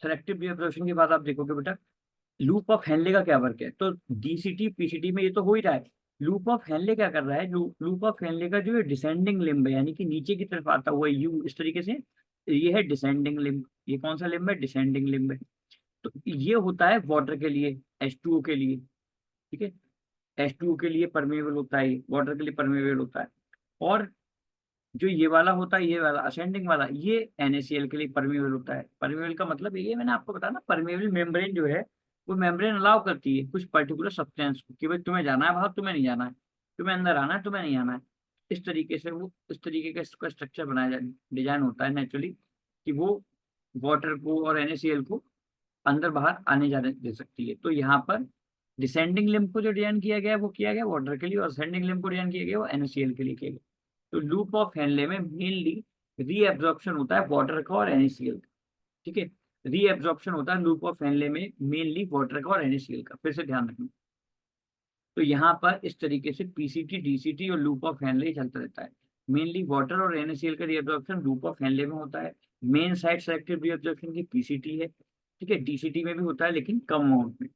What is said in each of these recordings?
Selective reabsorption के बाद आप देखोगे बेटा लूप ऑफ हेनले का क्या वर्क है। तो डीसीटी पीसीटी में ये तो हो ही रहा है। लूप ऑफ हेनले क्या कर रहा है, लूप ऑफ हेनले का जो है डिसेंडिंग लिम्ब है, यानी कि नीचे की तरफ आता हुआ यू इस तरीके से, ये है डिसेंडिंग लिम्ब। ये कौन सा लिम्ब है, डिसेंडिंग लिम्ब है। तो ये होता है वाटर के लिए, H2O के लिए, ठीक है। H2O के लिए परमेबल होता है, वाटर के लिए परमेबल होता है। और जो ये वाला होता है, ये वाला असेंडिंग वाला, ये NaCl के लिए परमेबल होता है। परमेबल का मतलब ये मैंने आपको बताया ना, परमेबल मेम्ब्रेन जो है वो मेम्ब्रेन अलाउ करती है कुछ पर्टिकुलर सब्सटेंस को, कि भाई तुम्हें जाना है बाहर, तुम्हें नहीं जाना है, तुम्हें अंदर आना है, तुम्हें नहीं आना है। इस तरीके से वो, इस तरीके का इसका स्ट्रक्चर बनाया जाए, डिजाइन होता है नेचुरली, कि वो वाटर को और NaCl को अंदर बाहर आने जाने दे सकती है। तो यहाँ पर डिसेंडिंग लिम्ब को जो डिजाइन किया गया है वो किया गया वाटर के लिए, और असेंडिंग लिम्ब को डिजाइन किया गया वो NaCl के लिए किया गया। तो लूप ऑफ हेनले में मेनली रीएब्जॉर्प्शन होता है वाटर का और NaCl का, ठीक है। रीएब्जॉर्प्शन होता है लूप ऑफ हेनले में मेनली वाटर का और NaCl का, फिर से ध्यान रखना। तो यहाँ पर इस तरीके से पीसीटी डीसीटी और लूप ऑफ हेनले चलता रहता है। मेनली वाटर और NaCl का रीएब्जॉर्प्शन लूप ऑफ हेनले में होता है। मेन साइड सेलेक्टिव रीएब्जॉर्प्शन की पीसीटी है, ठीक है। डीसीटी में भी होता है लेकिन कम अमाउंट में।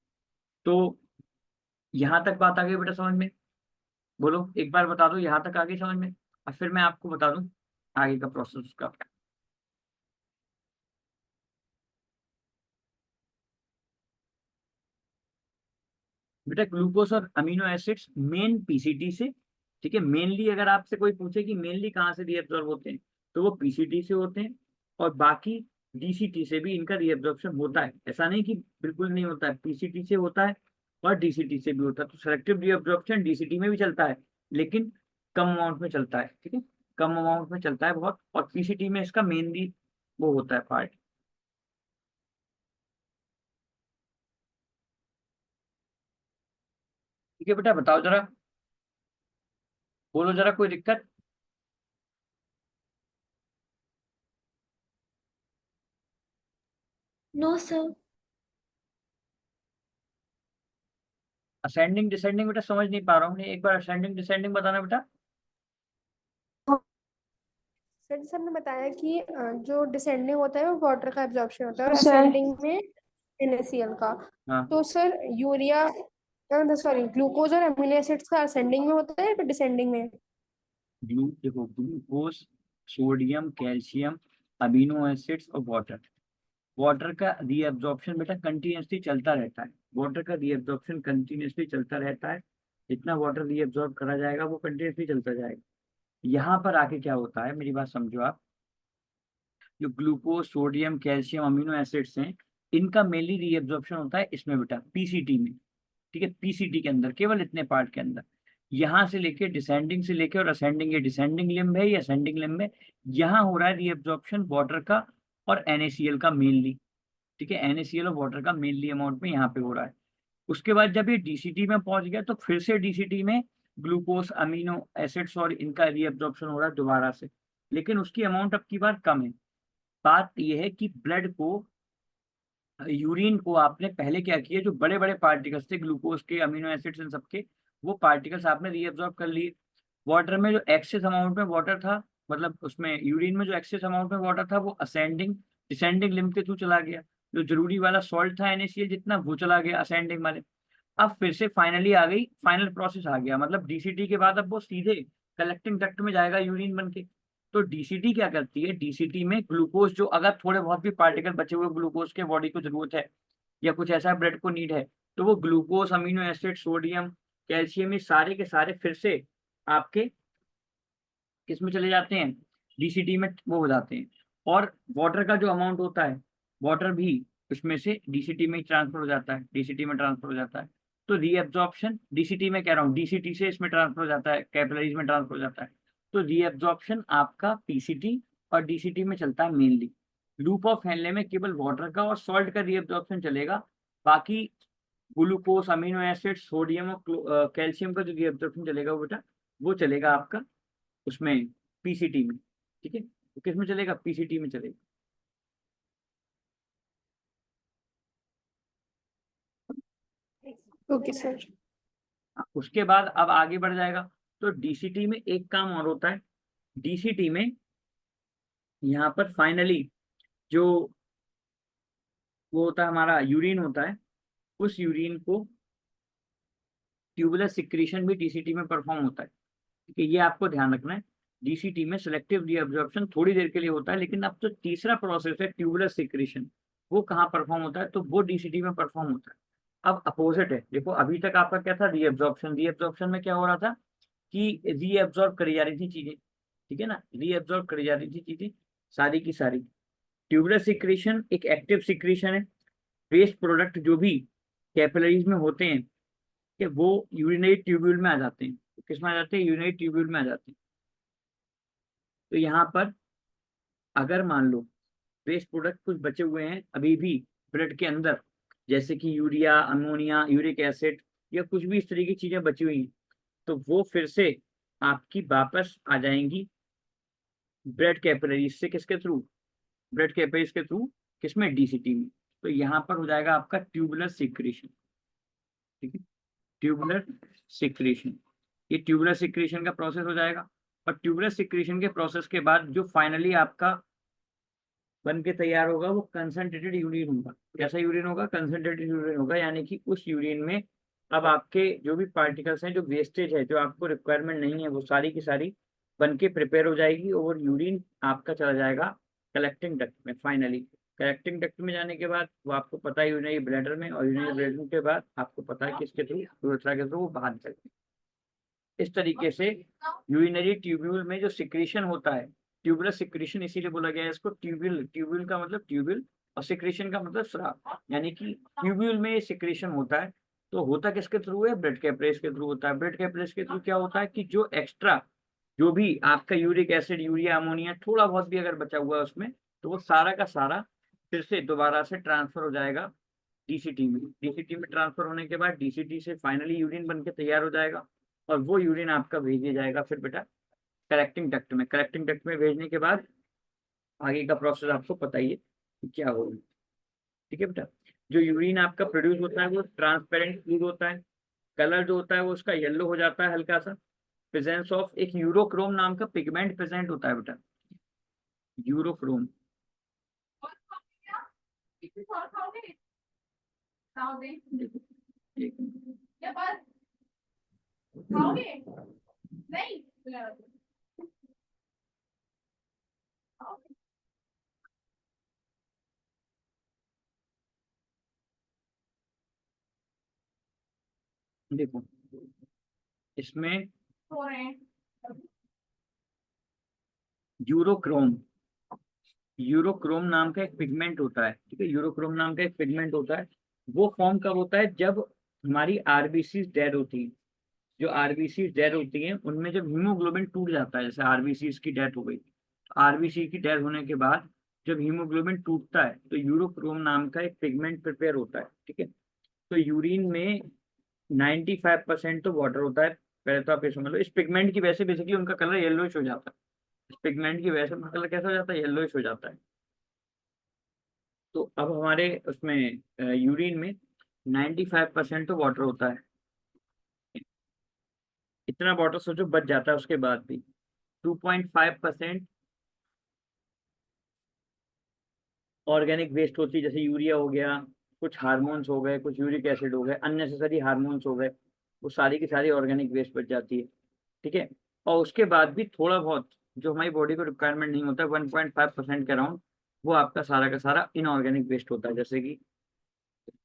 तो यहाँ तक बात आ गई बेटा समझ में? बोलो एक बार बता दो, यहाँ तक आ गई समझ में? और फिर मैं आपको बता दूं आगे का प्रोसेस उसका। बेटा ग्लूकोज और अमीनो एसिड्स मेन पीसीटी से, ठीक है। मेनली अगर आपसे कोई पूछे कि मेनली कहाँ से रीअब्जॉर्ब होते हैं, तो वो पीसीटी से होते हैं। और बाकी डीसीटी से भी इनका रीअब्जॉर्प्शन होता है, ऐसा नहीं कि बिल्कुल नहीं होता है, पीसीटी से होता है और डीसीटी से भी होता है। तो सेलेक्टिव रीअब्जॉर्प्शन डीसीटी में भी चलता है लेकिन कम अमाउंट में चलता है, ठीक है। कम अमाउंट में चलता है बहुत, और पीसीटी में इसका मेनली वो होता है पार्ट। ठीक है बेटा, बताओ जरा, बोलो जरा, कोई दिक्कत? No sir. असेंडिंग डिसेंडिंग बेटा समझ नहीं पा रहा हूँ, एक बार असेंडिंग डिसेंडिंग बताना बेटा। सर सर ने बताया कि जो डिसेंडिंग होता है वो वाटर का एब्जॉर्प्शन होता है और सर असेंडिंग में NaCl का। हाँ। तो सर यूरिया, सॉरी, ग्लूकोज और अमीनो एसिड्स का असेंडिंग में होता है या फिर डिसेंडिंग में? देखो glucose, sodium, calcium, amino acids और वाटर। वाटर का रीअब्जॉर्प्शन बेटा कंटिन्यूसली चलता रहता है। वाटर का रीअब्जॉर्प्शन कंटिन्यूसली चलता रहता है। जितना वाटर रीअब्जॉर्ब करा जाएगा वो कंटिन्यूसली चलता जाएगा। यहाँ पर आके क्या होता है, मेरी बात समझो आप। जो glucose, sodium, calcium, amino acids हैं, इनका मेनली रीअब्जॉर्प्शन होता है इसमें बेटा पीसीटी में, ठीक है। पीसीटी के अंदर केवल इतने पार्ट के अंदर, यहाँ से लेके डिसेंडिंग से लेके और असेंडिंग, ये डिसेंडिंग लिम्ब है, ये असेंडिंग लिम्ब है। यहाँ हो रहा है रीअब्जॉर्प्शन वाटर का और NaCl का मेनली, ठीक है। NaCl और वाटर का मेनली अमाउंट में यहाँ पे हो रहा है। उसके बाद जब ये डीसीटी में पहुंच गया तो फिर से डीसीटी में ग्लूकोज, अमीनो एसिड्स और इनका रीअब्जॉर्प्शन हो रहा है दोबारा से, लेकिन उसकी अमाउंट अब की बार कम है। बात यह है कि ब्लड को, यूरिन को आपने पहले क्या किया, जो बड़े बड़े पार्टिकल्स थे ग्लूकोज के, अमीनो एसिड्स इन सबके, वो पार्टिकल्स आपने रीअब्जॉर्ब कर लिए। वाटर में जो एक्सेस अमाउंट में वाटर था, मतलब उसमें यूरिन में जो एक्सेस अमाउंट में वाटर था वो असेंडिंग डिसेंडिंग लिम्ब के थ्रू चला गया। जो जरूरी वाला सॉल्ट था NaCl जितना, वो चला गया असेंडिंग वाले। अब फिर से फाइनली आ गई, फाइनल प्रोसेस आ गया, मतलब डीसीटी के बाद अब वो सीधे कलेक्टिंग डक्ट में जाएगा यूरिन बन के। तो डीसीटी क्या करती है, डीसीटी में ग्लूकोज, जो अगर थोड़े बहुत भी पार्टिकल बचे हुए ग्लूकोज के बॉडी को जरूरत है या कुछ ऐसा ब्लड को नीड है, तो वो glucose, amino acid, sodium, calcium, ये सारे के सारे फिर से आपके किस में चले जाते हैं, डीसीटी में वो हो जाते हैं। और वाटर का जो अमाउंट होता है, वाटर भी उसमें से डीसीटी में ट्रांसफर हो जाता है, डीसीटी में ट्रांसफर हो जाता है। तो रीअब्जॉर्प्शन डीसीटी में कह रहा हूँ, डीसीटी से इसमें ट्रांसफर हो जाता है, कैपिलरीज में ट्रांसफर हो जाता है। तो रीअब्जॉर्प्शन आपका पीसीटी और डीसीटी में चलता है मेनली। लूप ऑफ हेनले में केवल वाटर का और सॉल्ट का रीअब्जॉर्प्शन चलेगा। बाकी ग्लूकोज, अमीनो एसिड, सोडियम और कैल्शियम का जो रीअब्जॉर्प्शन चलेगा वो बेटा, वो चलेगा आपका उसमें पीसीटी में, ठीक है। तो किस में चलेगा, पीसीटी में चलेगा। Okay sir. उसके बाद अब आगे बढ़ जाएगा। तो डीसीटी में एक काम और होता है। डीसीटी में यहाँ पर फाइनली जो वो होता है हमारा यूरिन होता है, उस यूरिन को ट्यूबुलर सिक्रीशन भी डीसीटी में परफॉर्म होता है। ठीक है, ये आपको ध्यान रखना है। डीसीटी में सिलेक्टिव रीअब्जॉर्प्शन थोड़ी देर के लिए होता है, लेकिन अब तो तीसरा प्रोसेस है ट्यूबुलर सिक्रीशन, वो कहाँ परफॉर्म होता है, तो वो डीसीटी में परफॉर्म होता है। अब अपोजिट है, देखो अभी तक आपका क्या था, रीअब्जॉर्प्शन। रीअब्जॉर्प्शन में क्या हो रहा था कि रीअब्जॉर्ब करी जा रही थी चीजें, ठीक है ना, रीअब्जॉर्ब करी जा रही थी चीजें सारी की सारी। ट्यूबुलर सिक्रीशन एक एक्टिव सिक्रीशन है। वेस्ट प्रोडक्ट जो भी कैपिलरीज में होते हैं कि वो यूरिनरी ट्यूब्यूल में आ जाते हैं। तो किस में आ जाते हैं, यूरिनरी ट्यूब्यूल में आ जाते हैं। तो यहाँ पर अगर मान लो वेस्ट प्रोडक्ट कुछ बचे हुए हैं अभी भी ब्लड के अंदर, जैसे कि यूरिया, अमोनिया, यूरिक एसिड, या कुछ भी इस तरह की चीजें बची हुई हैं, तो वो फिर से आपकी वापस आ जाएंगी ब्लड कैपिलरीज से, किसके थ्रू, ब्लड कैपिलरीज के थ्रू, किसमें, डीसीटी में। तो यहाँ पर हो जाएगा आपका ट्यूबुलर सिक्रीशन। ठीक है, ट्यूबुलर सिक्रीशन, ये ट्यूबुलर सिक्रीशन का प्रोसेस हो जाएगा। और ट्यूबुलर सिक्रीशन के प्रोसेस के बाद जो फाइनली आपका बन के तैयार होगा वो कंसंट्रेटेड यूरिन होगा। कैसा यूरिन होगा, कंसंट्रेटेड यूरिन होगा, यानी कि उस यूरिन में अब आपके जो भी पार्टिकल्स हैं, जो वेस्टेज है, जो आपको रिक्वायरमेंट नहीं है, वो सारी की सारी बन के प्रिपेयर हो जाएगी और यूरिन आपका चला जाएगा कलेक्टिंग डक्ट में। फाइनली कलेक्टिंग डक्ट में जाने के बाद वो आपको पता है यूरिनरी ब्लैडर में, और यूरिनरी ब्लैडर के बाद आपको पता है किसके थ्रू, यूरेथ्रा के थ्रू वो बाहर निकलती है। इस तरीके से यूरिनरी ट्यूब्यूल में जो सिक्रीशन होता है, ट्यूबुलर सिक्रीशन इसीलिए बोला गया है इसको ट्यूब्यूल। ट्यूब्यूल का मतलब ट्यूब्यूल, और सिक्रीशन का मतलब स्राव, यानी कि ट्यूब्यूल में सिक्रीशन होता है। तो होता किसके थ्रू है, ब्लड कैपिलरीज के थ्रू होता है। ब्लड कैपिलरीज के थ्रू क्या होता है कि जो एक्स्ट्रा, जो भी आपका यूरिक एसिड, यूरिया, अमोनिया, थोड़ा बहुत भी अगर बचा हुआ है उसमें, तो वो सारा का सारा फिर से दोबारा से ट्रांसफर हो जाएगा डीसीटी में। डीसीटी में ट्रांसफर होने के बाद डीसीटी से फाइनली यूरिन बन के तैयार हो जाएगा, और वो यूरिन आपका भेज दिया जाएगा फिर बेटा कलेक्टिंग डक्ट में। कलेक्टिंग डक्ट में भेजने के बाद आगे का प्रोसेस आपको पता ही है कि क्या होगा। ठीक है बेटा, जो यूरिन आपका प्रोड्यूस होता है वो ट्रांसपेरेंट फ्लूइड होता है। कलर जो होता है वो उसका येलो हो जाता है हल्का सा। प्रेजेंस ऑफ एक यूरोक्रोम नाम का पिगमेंट प्रेजेंट होता है बेटा, यूरोक्रोम। देखो इसमें यूरोक्रोम, यूरोक्रोम नाम का एक पिगमेंट होता है। ठीक है, यूरोक्रोम नाम का एक पिगमेंट होता है। वो फॉर्म कब होता है, जब हमारी आरबीसी डेड होती है। जो आरबीसी डेड होती हैं उनमें जब हीमोग्लोबिन टूट जाता है, जैसे आरबीसी की डेथ हो गई, आरबीसी की डेथ होने के बाद जब हीमोग्लोबिन टूटता है तो यूरोक्रोम नाम का एक पिगमेंट प्रिपेयर होता है। ठीक है, तो यूरिन में 95% तो वाटर होता है। पहले तो आप ये समझ लो, इस पिगमेंट की वजह से बेसिकली उनका कलर येलोइश हो जाता है। इस पिगमेंट की वजह से उनका कलर कैसा हो जाता है, येलोइश हो जाता है। तो अब हमारे उसमें यूरिन में 95% तो वाटर होता है। इतना वाटर सोचो बच जाता है, उसके बाद भी 2.5% ऑर्गेनिक वेस्ट होती है, जैसे यूरिया हो गया, कुछ हार्मोन्स हो गए, कुछ यूरिक एसिड हो गए, अननेसेसरी हार्मोन्स हो गए, वो सारी की सारी ऑर्गेनिक वेस्ट बच जाती है। ठीक है, और उसके बाद भी थोड़ा बहुत जो हमारी बॉडी को रिक्वायरमेंट नहीं होता, 1.5% के अराउंड, वो आपका सारा का सारा इनऑर्गेनिक वेस्ट होता है, जैसे कि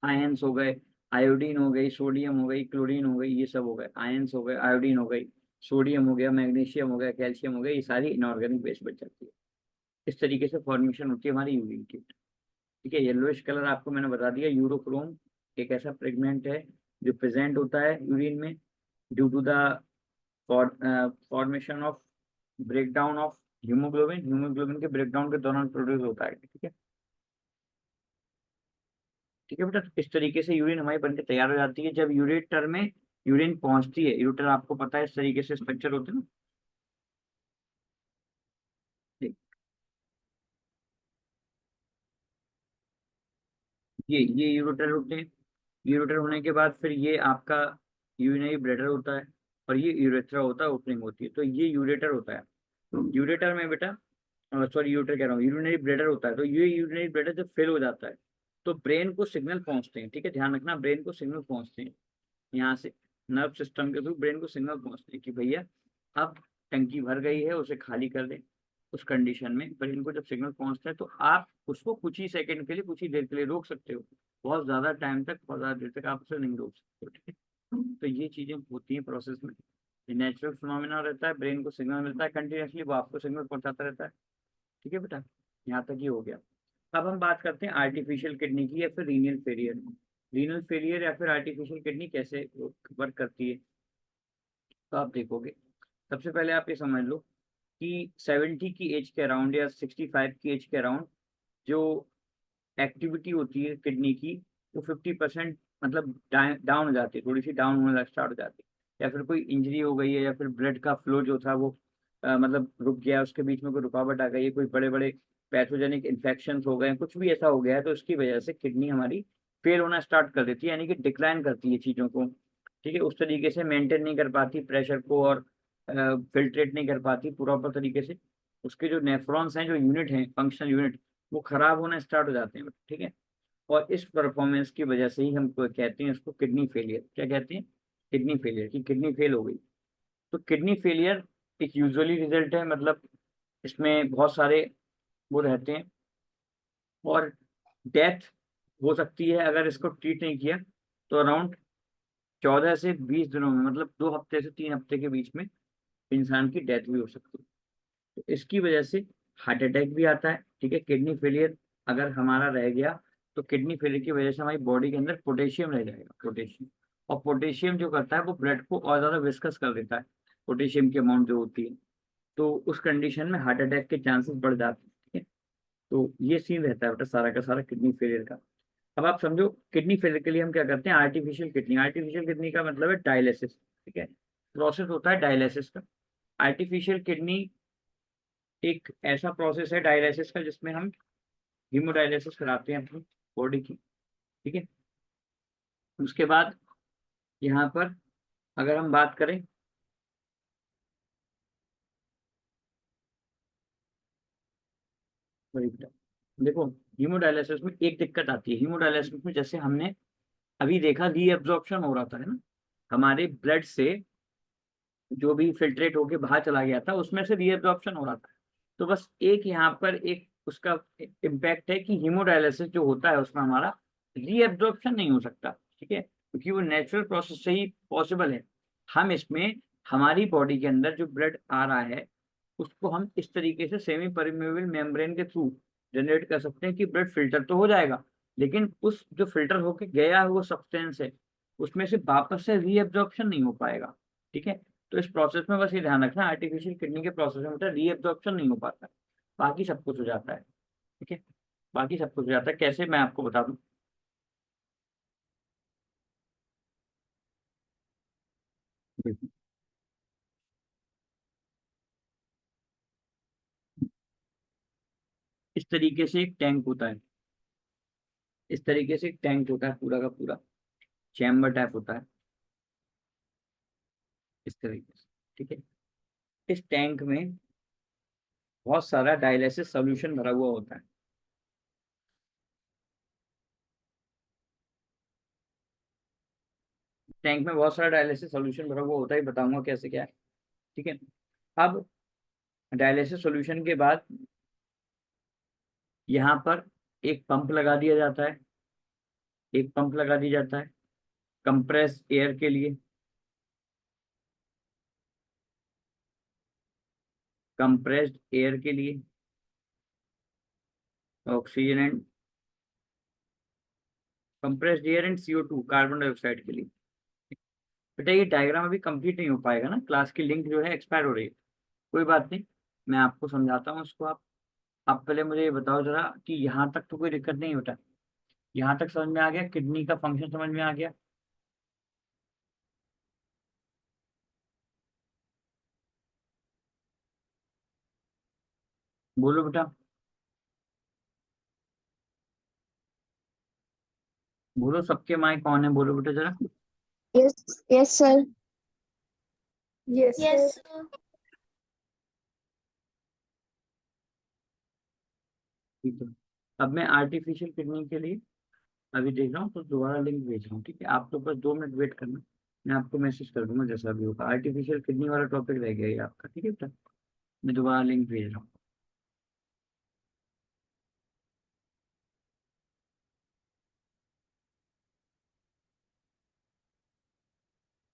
आयंस हो गए, आयोडीन हो गई, सोडियम हो गई, क्लोरीन हो गई, ये सब हो गए। आयंस हो गए, आयोडीन हो गई, सोडियम हो गया, मैग्नीशियम हो गया, कैल्शियम हो गया, ये सारी इनऑर्गेनिक वेस्ट बच जाती है। इस तरीके से फॉर्मेशन होती है हमारी यूरिन की। ठीक है, येलोइश कलर आपको मैंने बता दिया। यूरोक्रोम एक ऐसा पिगमेंट है जो प्रेजेंट होता है यूरिन में due to the formation of breakdown of haemoglobin. Haemoglobin के ब्रेकडाउन के दौरान प्रोड्यूस होता है। ठीक है, ठीक है बेटा, तो इस तरीके से यूरिन हमारी बनके तैयार हो जाती है। जब यूरेटर में यूरिन पहुंचती है, यूरेटर आपको पता है इस तरीके से स्ट्रक्चर होते हैं ना। ये यूरेटर होते हैं। यूरेटर होने के बाद फिर ये आपका यूरिनरी ब्लैडर होता है, और ये यूरेथ्रा होता है, ओपनिंग होती है, तो ये यूरेटर होता है। यूरेटर में बेटा, सॉरी यूरेटर कह रहा हूँ, यूरिनरी ब्लैडर होता है। तो ये यूरिनरी ब्लैडर जब फेल हो जाता है तो ब्रेन को सिग्नल पहुंचते हैं, ठीक है, ध्यान रखना, ब्रेन को सिग्नल पहुंचते हैं यहाँ से, नर्व सिस्टम के थ्रू ब्रेन को सिग्नल पहुंचते हैं कि भैया अब टंकी भर गई है, उसे खाली कर दें। उस कंडीशन में ब्रेन को जब सिग्नल पहुंचता है तो आप उसको कुछ ही सेकंड के लिए, कुछ ही देर के लिए रोक सकते हो, बहुत ज्यादा टाइम तक, बहुत ज्यादा देर तक आप उसे नहीं रोक सकते हो, ठीक है। तो ये चीजें होती हैं प्रोसेस में, ये नेचुरल फिनोमेना रहता है, ब्रेन को सिग्नल मिलता है कंटिन्यूसली, वो आपको सिग्नल पहुंचाता रहता है, ठीक है बेटा, यहाँ तक ये हो गया। अब हम बात करते हैं आर्टिफिशियल किडनी की या फिर रीनल फेलियर। रीनल फेलियर या फिर आर्टिफिशियल किडनी कैसे वर्क करती है, तो आप देखोगे, सबसे पहले आप ये समझ लो कि 70 की एज के अराउंड या 65 की एज के अराउंड जो एक्टिविटी होती है किडनी की, वो 50% मतलब डाउन हो जाती है, थोड़ी सी डाउन होने स्टार्ट हो जाती है, या फिर कोई इंजरी हो गई है, या फिर ब्लड का फ्लो जो था वो मतलब रुक गया, उसके बीच में कोई रुकावट आ गई है, कोई बड़े बड़े पैथोजेनिक इन्फेक्शन हो गए हैं, कुछ भी ऐसा हो गया है, तो उसकी वजह से किडनी हमारी फेल होना स्टार्ट कर देती है, यानी कि डिक्लाइन करती है चीज़ों को, ठीक है, उस तरीके से मेंटेन नहीं कर पाती प्रेशर को, और फिल्ट्रेट नहीं कर पाती प्रॉपर तरीके से, उसके जो नेफ्रॉन्स हैं, जो यूनिट हैं, फंक्शनल यूनिट, वो खराब होना स्टार्ट हो जाते हैं, ठीक है। और इस परफॉर्मेंस की वजह से ही हम कहते हैं इसको किडनी फेलियर, क्या कहते हैं, किडनी फेलियर, की किडनी फेल हो गई। तो किडनी फेलियर एक यूजुअली रिजल्ट है, मतलब इसमें बहुत सारे वो रहते हैं, और डेथ हो सकती है अगर इसको ट्रीट नहीं किया, तो अराउंड 14 से 20 दिनों में, मतलब 2 हफ्ते से 3 हफ्ते के बीच में इंसान की डेथ भी हो सकती है। तो इसकी वजह से हार्ट अटैक भी आता है, ठीक है, किडनी फेलियर अगर हमारा रह गया, तो किडनी फेलियर की वजह से हमारी बॉडी के अंदर पोटेशियम रह जाएगा, पोटेशियम, और पोटेशियम जो करता है वो ब्लड को और ज्यादा विस्कस कर देता है, पोटेशियम की अमाउंट जो होती है, तो उस कंडीशन में हार्ट अटैक के चांसेस बढ़ जाते हैं, ठीक है। तो ये सीन रहता है बेटा सारा का सारा किडनी फेलियर का। अब आप समझो किडनी फेलियर के लिए हम क्या करते हैं, आर्टिफिशियल किडनी, आर्टिफिशियल किडनी का मतलब है डायलिसिस, ठीक है, प्रोसेस होता है डायलिसिस का। आर्टिफिशियल किडनी एक ऐसा प्रोसेस है डायलिसिस का जिसमें हम हीमोडायलिसिस कराते हैं अपनी बॉडी की, ठीक है। उसके बाद यहाँ पर अगर हम बात करें, देखो हीमोडायलिसिस में एक दिक्कत आती है, हीमोडायलिसिस में जैसे हमने अभी देखा रीएब्जॉर्प्शन हो रहा था, है ना, हमारे ब्लड से जो भी फिल्ट्रेट होके बाहर चला गया था उसमें से रीएब्जॉर्प्शन हो रहा था। तो बस एक यहाँ पर एक उसका इम्पैक्ट है कि हीमोडायलिसिस जो होता है उसमें हमारा रीएब्जॉर्प्शन नहीं हो सकता, ठीक है, क्योंकि वो नेचुरल प्रोसेस से ही पॉसिबल है। हम इसमें हमारी बॉडी के अंदर जो ब्लड आ रहा है उसको हम इस तरीके से सेमी परमेबल मेम्ब्रेन के थ्रू जनरेट कर सकते हैं कि ब्लड फिल्टर तो हो जाएगा, लेकिन उस जो फिल्टर होके गया है वो सब्सटेंस है, उसमें से वापस से रीएब्जॉर्प्शन नहीं हो पाएगा, ठीक है। तो इस प्रोसेस में बस ये ध्यान रखना, आर्टिफिशियल किडनी के प्रोसेस में बेटा रीएब्जॉर्प्शन नहीं हो पाता, बाकी सब कुछ हो जाता है, ठीक है, बाकी सब कुछ हो जाता है, कैसे मैं आपको बता दूं। देखो, इस तरीके से एक टैंक होता है, इस तरीके से एक टैंक होता है पूरा का पूरा, चैम्बर टाइप होता है इस तरीके से, ठीक है। इस टैंक में बहुत सारा डायलिसिस सॉल्यूशन भरा हुआ होता है, टैंक में बहुत सारा डायलिसिस सॉल्यूशन भरा हुआ होता है, बताऊंगा कैसे क्या है, ठीक है। अब डायलिसिस सॉल्यूशन के बाद यहाँ पर एक पंप लगा दिया जाता है, एक पंप लगा दिया जाता है कंप्रेस एयर के लिए, कंप्रेस्ड एयर के लिए, oxygen and compressed air and CO2 carbon dioxide के लिए। बेटा ये डायग्राम अभी कंप्लीट नहीं हो पाएगा ना, क्लास की लिंक जो है एक्सपायर हो रही है, कोई बात नहीं, मैं आपको समझाता हूँ उसको। आप पहले मुझे ये बताओ जरा कि यहाँ तक तो कोई दिक्कत नहीं होता, यहाँ तक समझ में आ गया, किडनी का फंक्शन समझ में आ गया। बोलो बेटा, बोलो सबके माइक कौन है, बोलो बेटा जरा। Yes, yes, sir. Yes, Yes, sir. sir. ठीक है, अब मैं आर्टिफिशियल किडनी के लिए अभी देख रहा हूँ तो दोबारा लिंक भेज रहा हूँ, ठीक है? आप तो बस 2 मिनट वेट करना, मैं आपको मैसेज कर दूंगा जैसा भी होगा। आर्टिफिशियल किडनी वाला टॉपिक रह गया ये आपका, ठीक है बेटा? मैं दोबारा लिंक भेज रहा हूँ।